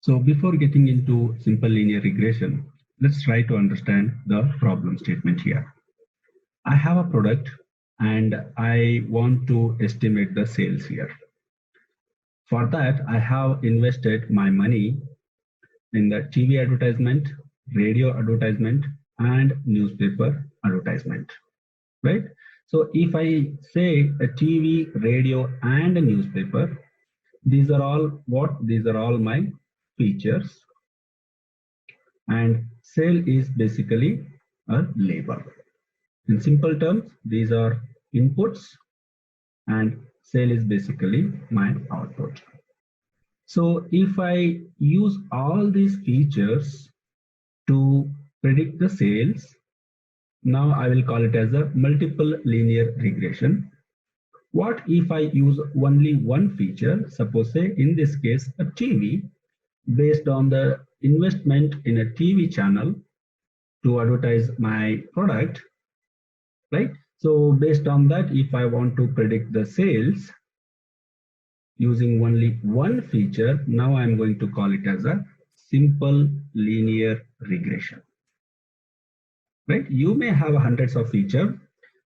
So before getting into simple linear regression, let's try to understand the problem statement here. I have a product and I want to estimate the sales here. For that, I have invested my money in the TV advertisement, radio advertisement, and newspaper advertisement, right? So if I say a TV, radio, and a newspaper, these are all what? These are all my features, and sale is basically a label. In simple terms, these are inputs and sale is basically my output. So if I use all these features to predict the sales, now I will call it as a multiple linear regression. What if I use only one feature, suppose say in this case a TV, based on the investment in a TV channel to advertise my product, right? So based on that, if I want to predict the sales using only one feature, now I'm going to call it as a simple linear regression, right? You may have hundreds of features,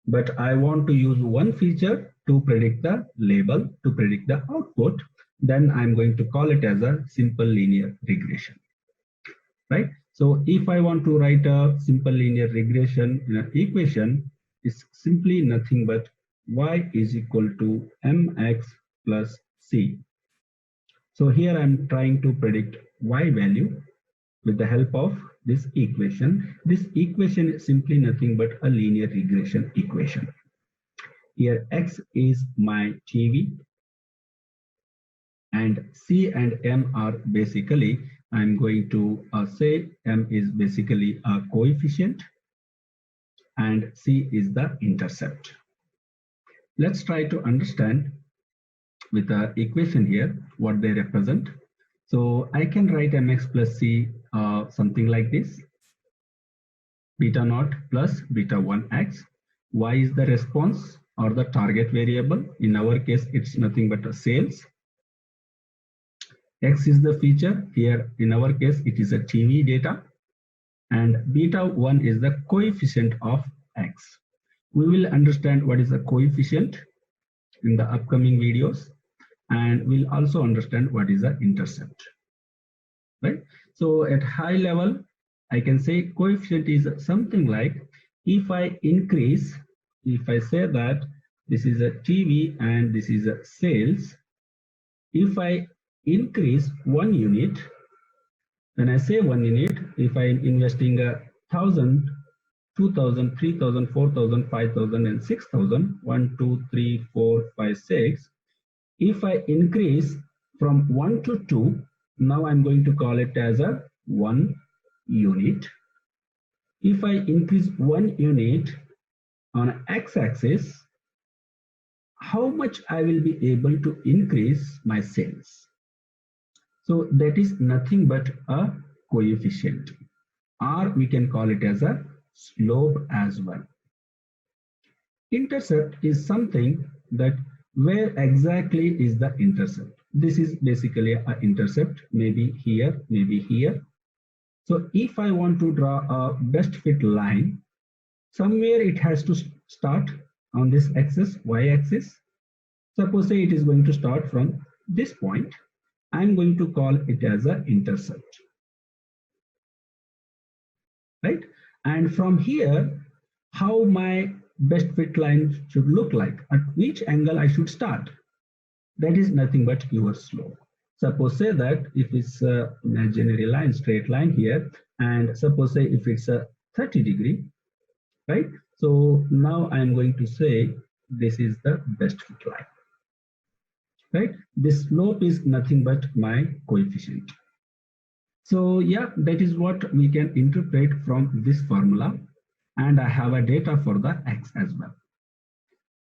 but I want to use one feature to predict the label, to predict the output, then I'm going to call it as a simple linear regression, right? So if I want to write a simple linear regression in an equation, it's simply nothing but y is equal to mx plus c. So here I'm trying to predict y value with the help of this equation. This equation is simply nothing but a linear regression equation. Here x is my TV and c and m are basically, I'm going to say m is basically a coefficient and c is the intercept. Let's try to understand with the equation here what they represent. So I can write mx plus c something like this: beta naught plus beta 1x. Y is the response or the target variable. In our case, it's nothing but a sales. X is the feature. Here, in our case, it is a TV data. And beta 1 is the coefficient of x. We will understand what is a coefficient in the upcoming videos. And we'll also understand what is the intercept, right? So at high level, I can say coefficient is something like, if I increase, if I say that this is a TV and this is a sales, if I increase 1 unit, when I say 1 unit, if I'm investing 1,000, 2,000, 3,000, 4,000, 5,000, and 6,000, 1, 2, 3, 4, 5, 6, if I increase from 1 to 2, now I'm going to call it as a 1 unit. If I increase 1 unit on x-axis, how much I will be able to increase my sales? So that is nothing but a coefficient, or we can call it as a slope as well. Intercept is something that where exactly is the intercept. This is basically an intercept, maybe here, maybe here. So if I want to draw a best fit line, somewhere it has to start on this axis, y-axis. Suppose say it is going to start from this point. I'm going to call it as an intercept, right? And from here, how my best fit line should look like, at which angle I should start, that is nothing but your slope. Suppose say that if it's a imaginary line, straight line here, and suppose say if it's a 30 degree, right? So now I'm going to say this is the best fit line, right? This slope is nothing but my coefficient. So yeah, that is what we can interpret from this formula, and I have a data for the x as well.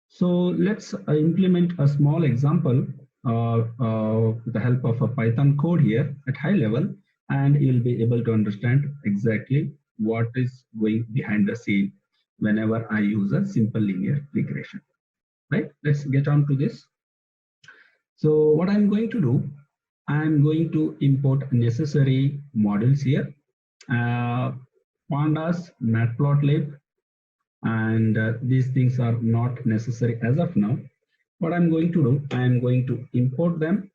So let's implement a small example with the help of a Python code here at high level, and you'll be able to understand exactly what is going behind the scene whenever I use a simple linear regression, right? Let's get on to this. So what I'm going to do, I'm going to import necessary models here. Pandas, matplotlib, and these things are not necessary as of now. What I'm going to do, I'm going to import them,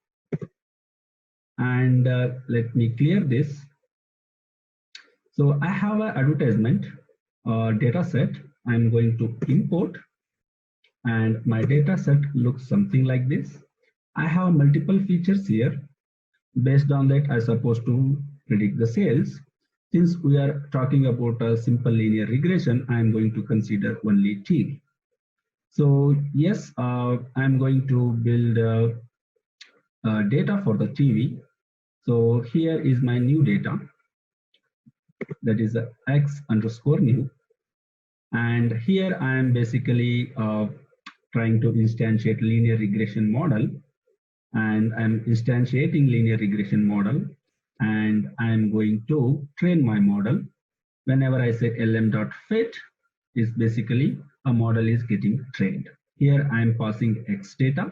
and let me clear this. So I have an advertisement data set. I'm going to import, and my data set looks something like this. I have multiple features here. Based on that, I supposed to predict the sales. Since we are talking about a simple linear regression, I'm going to consider only TV. So yes, I'm going to build data for the TV. So here is my new data, that is x underscore new. And here I am basically trying to instantiate linear regression model, and I'm instantiating linear regression model, and I'm going to train my model. Whenever I say lm.fit, is basically a model is getting trained. Here I'm passing x data.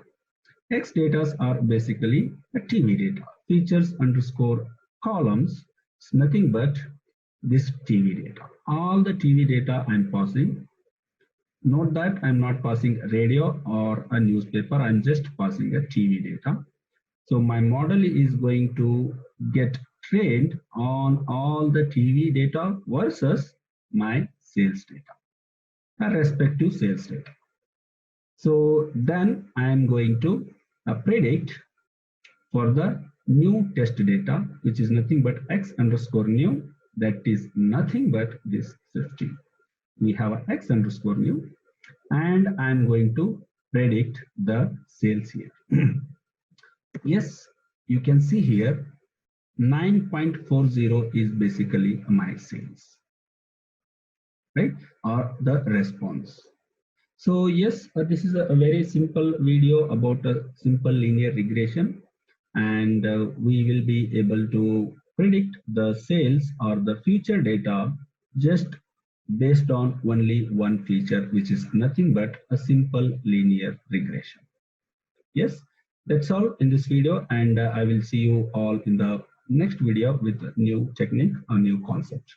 X data are basically a TV data. Features underscore columns is nothing but this TV data. All the TV data I'm passing. Note that I'm not passing radio or a newspaper. I'm just passing a TV data. So my model is going to get trained on all the TV data versus my sales data, a respective sales data. So then I am going to predict for the new test data, which is nothing but x underscore new, that is nothing but this 50. We have a x underscore new, and I'm going to predict the sales here. Yes, you can see here 9.40 is basically my sales, right? Or the response. So yes, this is a very simple video about a simple linear regression, and we will be able to predict the sales or the future data just based on only one feature, which is nothing but a simple linear regression. Yes, that's all in this video, and I will see you all in the next video with a new technique or new concept.